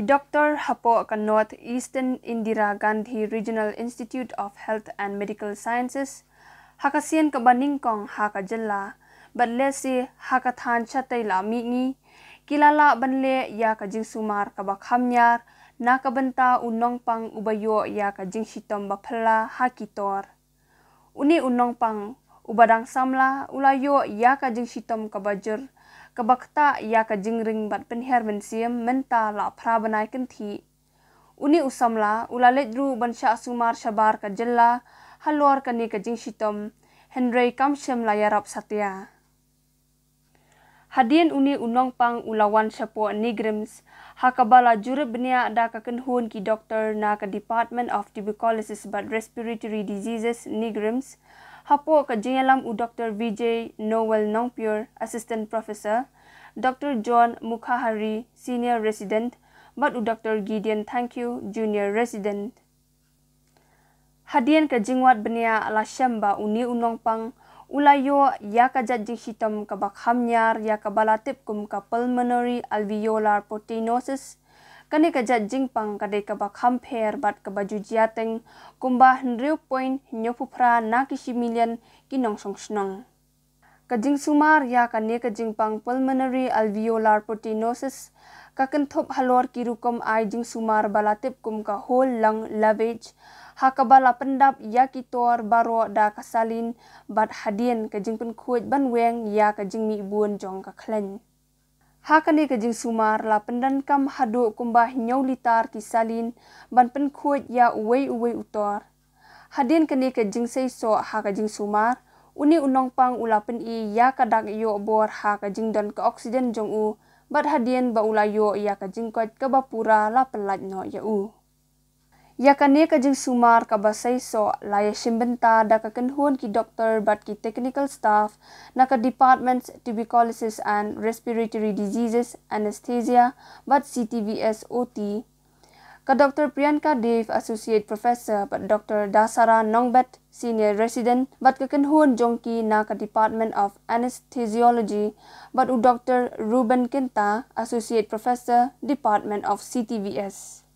doktor hapo ka North Eastern Indira Gandhi Regional Institute of Health and Medical Sciences hakasian ka baningkong haka jella badle si haka than chatai la mingi kilala banle ya ka jingsumar ka kham niar na ka banta unong pang ubayo ya ka jingshitom ba phylla hakitor uni unong pang ubadang samla ulayo ya ka jingshitom ka bajur kabakta ya ka jingring bat penher bensiam menta la prabanai kenti uni usamla ulaledru bansha sumar shabar ka jella halor ka ni ka jingshitom henry kamshem la yarap satya hadien uni unong pang ulawan shapo NEIGRIHMS hakabala jurib benia da ka kenhun ki doktor na ka Department of Tuberculosis but Respiratory Diseases NEIGRIHMS hapo ka jingalam u Dr. Vijay Noel Nongpure, Assistant Professor, Dr. John Mukhahari, Senior Resident, but u Dr. Gideon Thankyou, Junior Resident. Hadian ka jingwat benia ala syamba uni unong pang ulayo ya ka jajing hitam ka kham niar ya ka balatip kum ka pulmonary alveolar proteinosis kani ka jingpang kadai ka kham pher bat ka baju jiateng kumba 0.9 na kisimilian kinong songsnong ka jingsumar ya ka ne ka jingpang pulmonary alveolar proteinosis ka kenthop halor kirukom ai jingsumar balatip kum ka whole lung lavage hakabala pendap ya kitor baro da kasalin bat hadien ka jingpen khuj banweng ya ka jingmi buon jong ka klen hakani ka jingsumar la pendan kam hadu kumbah nyau litar kisalin ban pen khuj ya uwei utor hadien kani ka jing Seisoh ha ka jingsumar uni unong pang ula pen I ya ka dak yo bor ha ka jingdon ka oksigen jong u bat hadien ba ulayo ya ka jingkot ka bapura la pelat no ya u ya kane ka jingsumar ka ba Seisoh la ya shimbenta da ka kenhun ki doktor bat ki technical staff na ka Departments Tuberculosis and Respiratory Diseases Anesthesia bat CTVS OT ka Dr. Priyanka Dev Associate Professor bat Dr. Dasara Nongbet Senior Resident bat ka kenhun jongki na ka Department of Anesthesiology bat u Dr. Ruben Kinta Associate Professor Department of CTVS